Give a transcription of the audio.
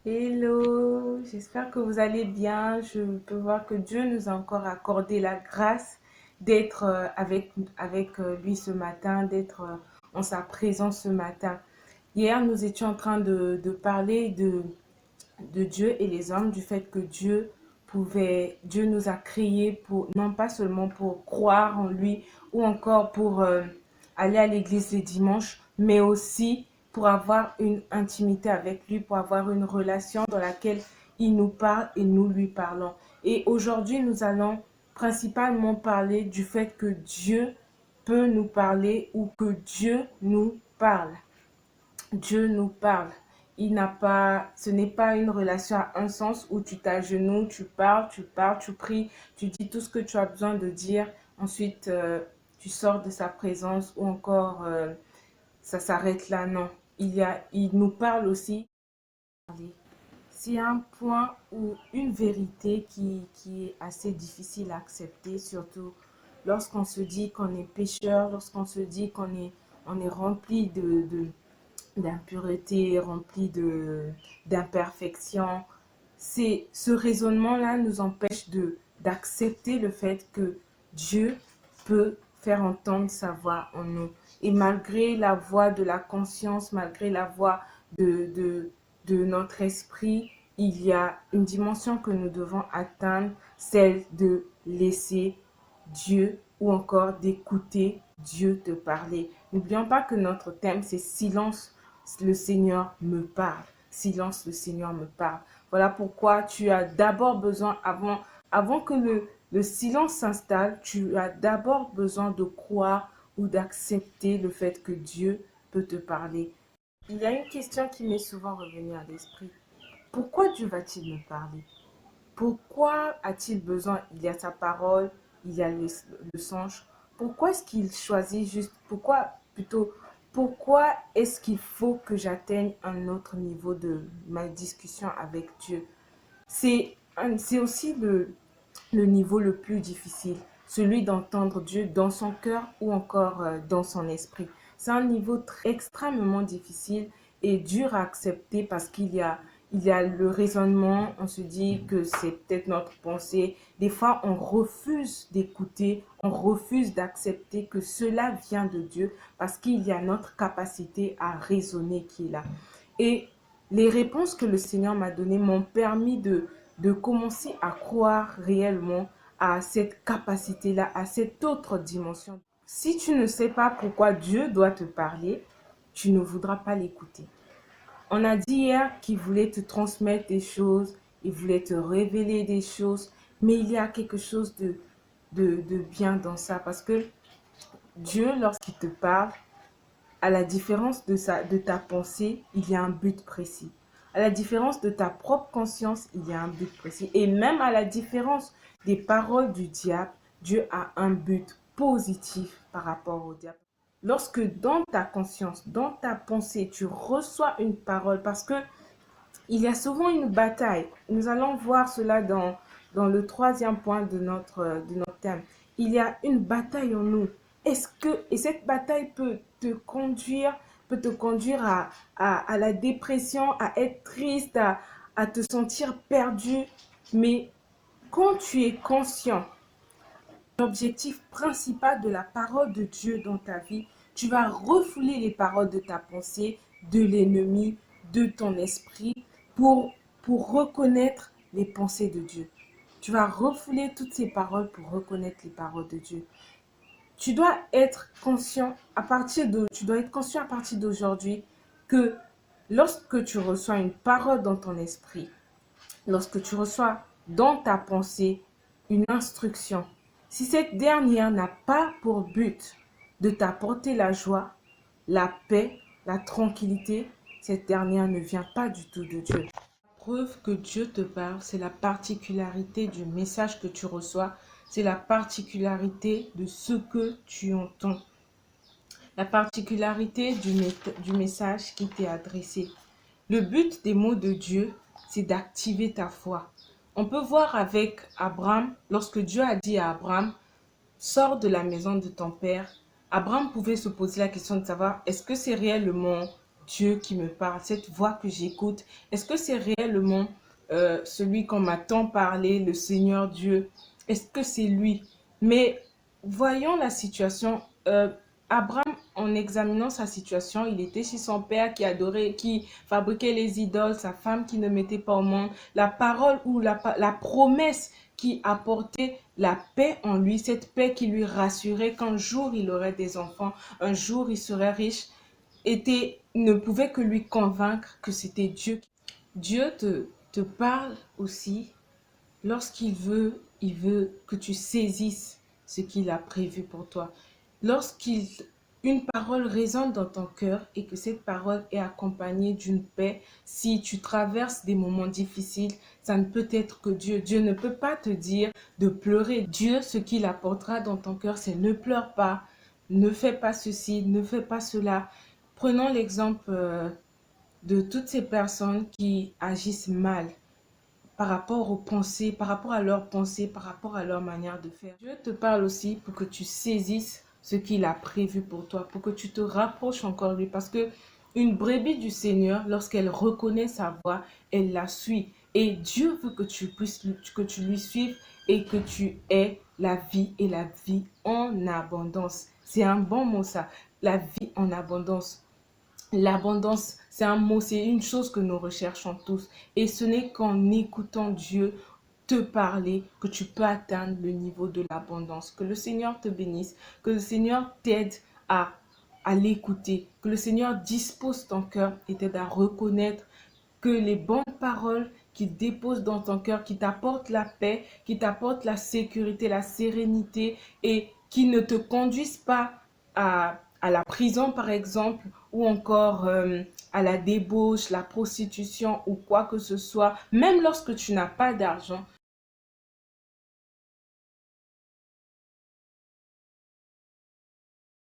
Hello, j'espère que vous allez bien. Je peux voir que Dieu nous a encore accordé la grâce d'être avec lui ce matin, d'être en sa présence ce matin. Hier, nous étions en train de parler de Dieu et les hommes, du fait que Dieu nous a créés pour, non pas seulement pour croire en lui ou encore pour aller à l'église les dimanches, mais aussi pour avoir une intimité avec lui, pour avoir une relation dans laquelle il nous parle et nous lui parlons. Et aujourd'hui, nous allons principalement parler du fait que Dieu peut nous parler ou que Dieu nous parle. Dieu nous parle. Ce n'est pas une relation à un sens où tu t'agenouilles, tu parles, tu pries, tu dis tout ce que tu as besoin de dire. Ensuite, tu sors de sa présence ou encore ça s'arrête là. Non, il nous parle aussi. C'est un point ou une vérité qui est assez difficile à accepter, surtout lorsqu'on se dit qu'on est pécheur, lorsqu'on se dit on est rempli d'impureté, rempli d'imperfection. C'est ce raisonnement-là nous empêche d'accepter le fait que Dieu peut faire entendre sa voix en nous. Et malgré la voix de la conscience, malgré la voix de, de, de notre esprit, il y a une dimension que nous devons atteindre, celle de laisser Dieu ou encore d'écouter Dieu te parler. N'oublions pas que notre thème, c'est silence, le Seigneur me parle. Silence, le Seigneur me parle. Voilà pourquoi tu as d'abord besoin, avant que le silence s'installe, tu as d'abord besoin de croire ou d'accepter le fait que Dieu peut te parler. Il y a une question qui m'est souvent revenue à l'esprit. Pourquoi Dieu va-t-il me parler? Pourquoi a-t-il besoin? Il y a sa parole, il y a le songe. Pourquoi est-ce qu'il choisit juste, pourquoi est-ce qu'il faut que j'atteigne un autre niveau de ma discussion avec Dieu? C'est aussi le niveau le plus difficile, celui d'entendre Dieu dans son cœur ou encore dans son esprit. C'est un niveau extrêmement difficile et dur à accepter parce il y a le raisonnement, on se dit que c'est peut-être notre pensée. Des fois, on refuse d'écouter, on refuse d'accepter que cela vient de Dieu parce qu'il y a notre capacité à raisonner qui est là. Et les réponses que le Seigneur m'a données m'ont permis de commencer à croire réellement à cette capacité-là, à cette autre dimension. Si tu ne sais pas pourquoi Dieu doit te parler, tu ne voudras pas l'écouter. On a dit hier qu'il voulait te transmettre des choses, il voulait te révéler des choses, mais il y a quelque chose de bien dans ça parce que Dieu, lorsqu'il te parle, à la différence de ta pensée, il y a un but précis. À la différence de ta propre conscience, il y a un but précis. Et même à la différence des paroles du diable, Dieu a un but positif par rapport au diable. Lorsque dans ta conscience, dans ta pensée, tu reçois une parole, parce que il y a souvent une bataille. Nous allons voir cela dans le troisième point de notre thème. Il y a une bataille en nous. Et cette bataille peut te conduire à la dépression, à être triste, à te sentir perdu. Mais quand tu es conscient, l'objectif principal de la parole de Dieu dans ta vie, tu vas refouler les paroles de ta pensée, de l'ennemi, de ton esprit, pour, pour reconnaître les pensées de Dieu. Tu vas refouler toutes ces paroles pour reconnaître les paroles de Dieu. Tu dois être conscient à partir d'aujourd'hui que lorsque tu reçois une parole dans ton esprit, lorsque tu reçois dans ta pensée une instruction, si cette dernière n'a pas pour but de t'apporter la joie, la paix, la tranquillité, cette dernière ne vient pas du tout de Dieu. Preuve que Dieu te parle, c'est la particularité du message que tu reçois, c'est la particularité de ce que tu entends, la particularité du message qui t'est adressé. Le but des mots de Dieu, c'est d'activer ta foi. On peut voir avec Abraham, lorsque Dieu a dit à Abraham, sors de la maison de ton père, Abraham pouvait se poser la question de savoir, est-ce que c'est réellement Dieu qui me parle, cette voix que j'écoute, est-ce que c'est réellement celui qu'on m'a tant parlé, le Seigneur Dieu? Est-ce que c'est lui? Mais voyons la situation. Abraham, en examinant sa situation, il était chez son père qui adorait, qui fabriquait les idoles, sa femme qui ne mettait pas au monde, la parole ou la promesse qui apportait la paix en lui, cette paix qui lui rassurait qu'un jour il aurait des enfants, un jour il serait riche, ne pouvait que lui convaincre que c'était Dieu. Dieu te parle aussi lorsqu'il veut, il veut que tu saisisses ce qu'il a prévu pour toi. Lorsqu'il une parole résonne dans ton cœur et que cette parole est accompagnée d'une paix, si tu traverses des moments difficiles, ça ne peut être que Dieu. Dieu ne peut pas te dire de pleurer. Dieu, ce qu'il apportera dans ton cœur, c'est ne pleure pas, ne fais pas ceci, ne fais pas cela. Prenons l'exemple de toutes ces personnes qui agissent mal par rapport aux pensées, par rapport à leurs pensées, par rapport à leur manière de faire. Dieu te parle aussi pour que tu saisisses ce qu'il a prévu pour toi, pour que tu te rapproches encore de lui. Parce que une brebis du Seigneur, lorsqu'elle reconnaît sa voix, elle la suit. Et Dieu veut que tu puisses, que tu lui suives et que tu aies la vie et la vie en abondance. C'est un bon mot ça, la vie en abondance. L'abondance, c'est un mot, c'est une chose que nous recherchons tous. Et ce n'est qu'en écoutant Dieu te parler que tu peux atteindre le niveau de l'abondance. Que le Seigneur te bénisse, que le Seigneur t'aide à, à l'écouter, que le Seigneur dispose ton cœur et t'aide à reconnaître que les bonnes paroles qu'il dépose dans ton cœur, qui t'apportent la paix, qui t'apportent la sécurité, la sérénité et qui ne te conduisent pas à la prison, par exemple, ou encore à la débauche, la prostitution ou quoi que ce soit, même lorsque tu n'as pas d'argent,